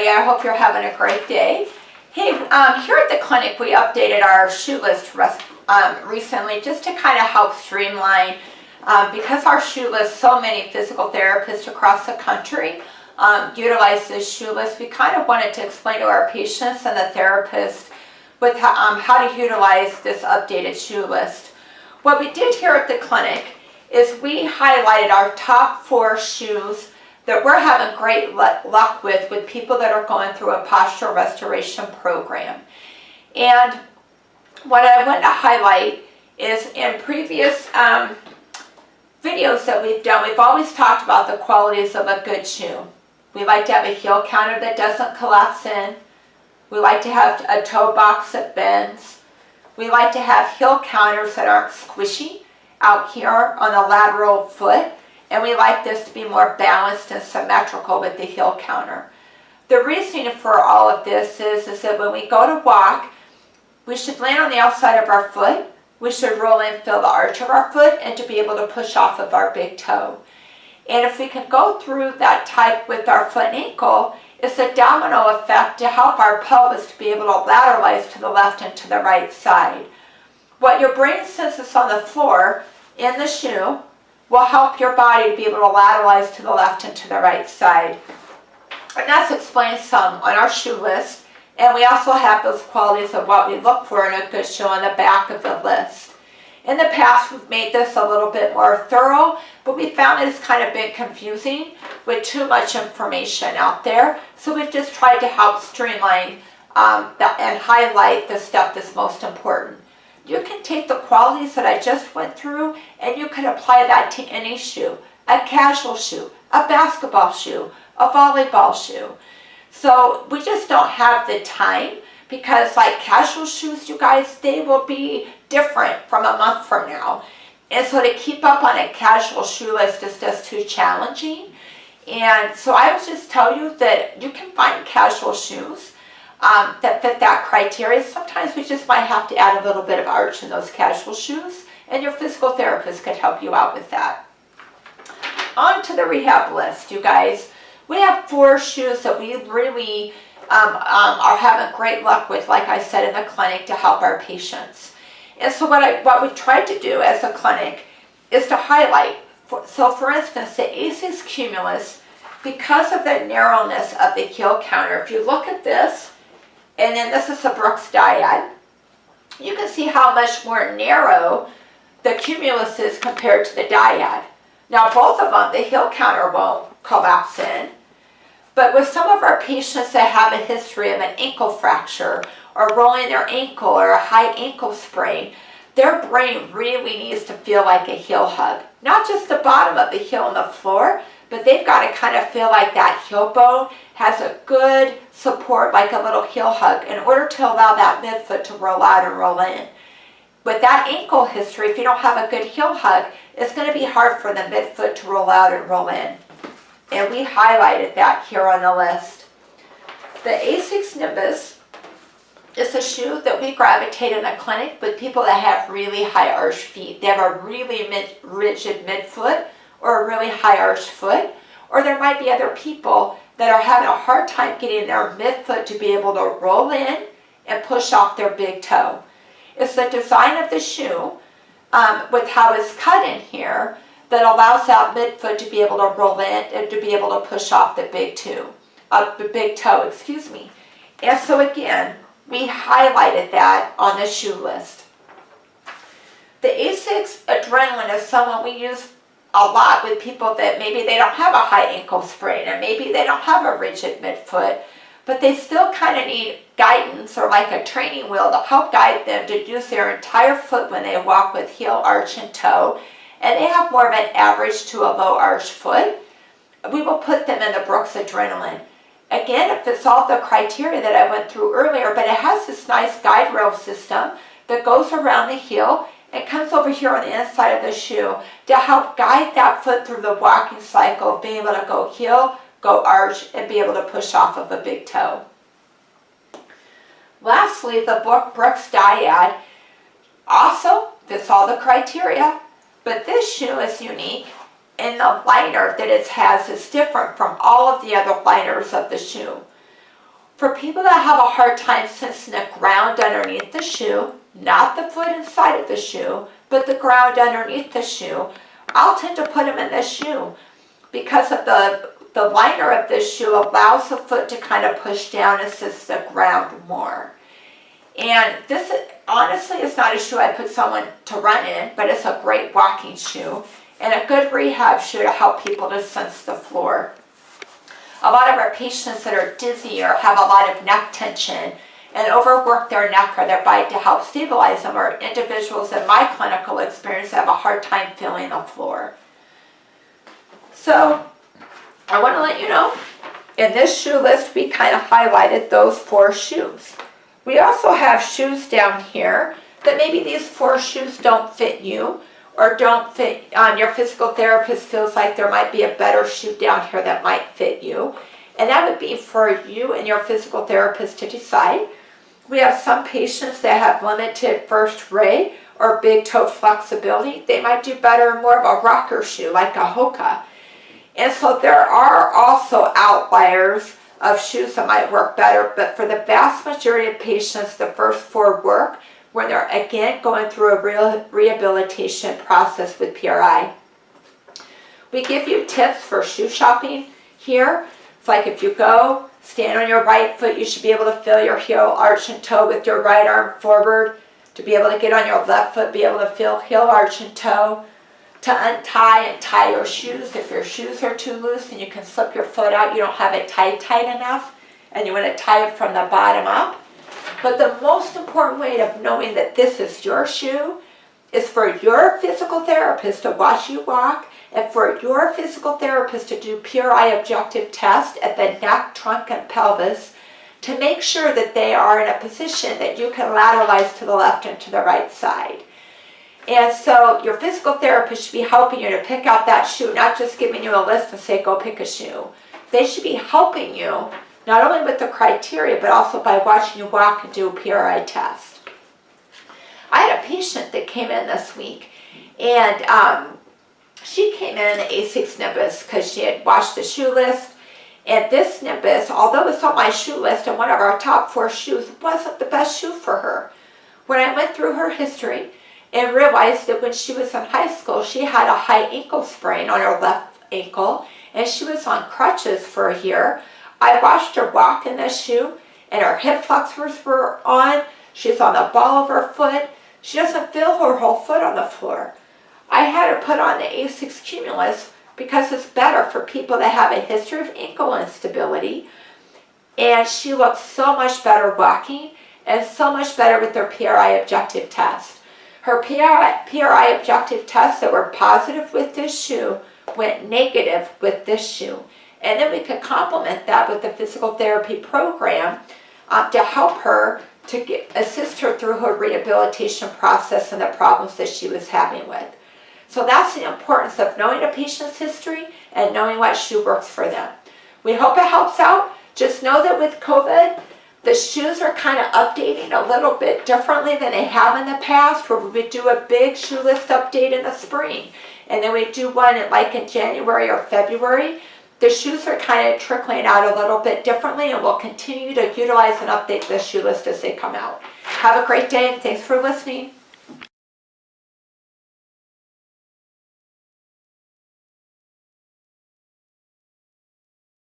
everybody. I hope you're having a great day. Hey, here at the clinic, we updated our shoe list recently just to kind of help streamline. Because our shoe list, so many physical therapists across the country utilize this shoe list, we kind of wanted to explain to our patients and the therapist with how to utilize this updated shoe list. What we did here at the clinic is we highlighted our top 4 shoes that we're having great luck with people that are going through a postural restoration program. And what I want to highlight is in previous videos that we've done, we've always talked about the qualities of a good shoe. We like to have a heel counter that doesn't collapse in. We like to have a toe box that bends. We like to have heel counters that aren't squishy out here on the lateral foot. And we like this to be more balanced and symmetrical with the heel counter. The reason for all of this is that when we go to walk, we should land on the outside of our foot. We should roll in, feel the arch of our foot, and to be able to push off of our big toe. And if we can go through that type with our foot and ankle, it's a domino effect to help our pelvis to be able to lateralize to the left and to the right side. What your brain senses on the floor in the shoe will help your body to be able to lateralize to the left and to the right side. And that's explained some on our shoe list. And we also have those qualities of what we look for in a good shoe on the back of the list. In the past, we've made this a little bit more thorough, but we found it's kind of been confusing with too much information out there. So we've just tried to help streamline and highlight the stuff that's most important. You can take the qualities that I just went through and you can apply that to any shoe. A casual shoe, a basketball shoe, a volleyball shoe. So we just don't have the time because like casual shoes, you guys, they will be different from a month from now. And so to keep up on a casual shoe list is just too challenging. And so I would just tell you that you can find casual shoes that fit that criteria. Sometimes we just might have to add a little bit of arch in those casual shoes, and your physical therapist could help you out with that. On to the rehab list, you guys. We have 4 shoes that we really are having great luck with, like I said, in the clinic to help our patients. And so what we tried to do as a clinic is to highlight, so for instance, the ASICS Cumulus, because of the narrowness of the heel counter, if you look at this, and then this is the Brooks Dyad, you can see how much more narrow the Cumulus is compared to the Dyad. Now both of them, the heel counter won't collapse in, but with some of our patients that have a history of an ankle fracture or rolling their ankle or a high ankle sprain, their brain really needs to feel like a heel hug. Not just the bottom of the heel on the floor, but they've got to kind of feel like that heel bone has a good support, like a little heel hug, in order to allow that midfoot to roll out and roll in. With that ankle history, if you don't have a good heel hug, it's going to be hard for the midfoot to roll out and roll in. And we highlighted that here on the list. The ASICS Nimbus is a shoe that we gravitate in the clinic with people that have really high arch feet. They have a really rigid midfoot or a really high arch foot, or there might be other people that are having a hard time getting their midfoot to be able to roll in and push off their big toe. It's the design of the shoe with how it's cut in here that allows that midfoot to be able to roll in and to be able to push off the big toe, And so again, we highlighted that on the shoe list. The ASICS Adrenaline is someone we use a lot with people that maybe they don't have a high ankle sprain and maybe they don't have a rigid midfoot, but they still kind of need guidance or like a training wheel to help guide them to use their entire foot when they walk with heel, arch, and toe. And they have more of an average to a low arch foot. We will put them in the Brooks Adrenaline. Again, it fits all the criteria that I went through earlier, but it has this nice guide rail system that goes around the heel and comes over here on the inside of the shoe to help guide that foot through the walking cycle of being able to go heel, go arch, and be able to push off of a big toe. Lastly, the Brooks Dyad also fits all the criteria, but this shoe is unique and the liner that it has is different from all of the other liners of the shoe. For people that have a hard time sensing the ground underneath the shoe, not the foot inside of the shoe, but the ground underneath the shoe, I'll tend to put them in this shoe because of the liner of this shoe allows the foot to kind of push down and sense the ground more. And this honestly is not a shoe I put someone to run in, but it's a great walking shoe and a good rehab shoe to help people to sense the floor. A lot of our patients that are dizzy or have a lot of neck tension and overwork their neck or their bite to help stabilize them are individuals in my clinical experience that have a hard time feeling the floor. So I want to let you know, in this shoe list we kind of highlighted those 4 shoes. We also have shoes down here that maybe these 4 shoes don't fit you or don't fit, your physical therapist feels like there might be a better shoe down here that might fit you. And that would be for you and your physical therapist to decide. We have some patients that have limited first ray or big toe flexibility. They might do better in more of a rocker shoe like a Hruska. And so there are also outliers of shoes that might work better, but for the vast majority of patients, the first 4 work when they're again going through a real rehabilitation process with PRI. We give you tips for shoe shopping here. It's like if you go, stand on your right foot, you should be able to feel your heel, arch, and toe with your right arm forward. To be able to get on your left foot, be able to feel heel, arch, and toe. To untie and tie your shoes. If your shoes are too loose and you can slip your foot out, you don't have it tied enough, and you want to tie it from the bottom up. But the most important way of knowing that this is your shoe is for your physical therapist to watch you walk and for your physical therapist to do PRI objective test at the neck, trunk, and pelvis to make sure that they are in a position that you can lateralize to the left and to the right side. And so your physical therapist should be helping you to pick out that shoe, not just giving you a list and say, go pick a shoe. They should be helping you, not only with the criteria, but also by watching you walk and do a PRI test. I had a patient that came in this week, and she came in A6 Nimbus because she had watched the shoe list. And this Nimbus, although it's on my shoe list and one of our top 4 shoes, wasn't the best shoe for her. When I went through her history, and realized that when she was in high school, she had a high ankle sprain on her left ankle, and she was on crutches for a year. I watched her walk in this shoe, and her hip flexors were on. She's on the ball of her foot. She doesn't feel her whole foot on the floor. I had her put on the A6 Cumulus because it's better for people that have a history of ankle instability, and she looks so much better walking and so much better with their PRI objective test. Her PRI objective tests that were positive with this shoe went negative with this shoe. And then we could complement that with the physical therapy program to help her to assist her through her rehabilitation process and the problems that she was having with. So that's the importance of knowing a patient's history and knowing what shoe works for them. We hope it helps out. Just know that with COVID, the shoes are kind of updating a little bit differently than they have in the past, where we do a big shoe list update in the spring. And then we do one in January or February. The shoes are kind of trickling out a little bit differently, and we'll continue to utilize and update the shoe list as they come out. Have a great day, and thanks for listening.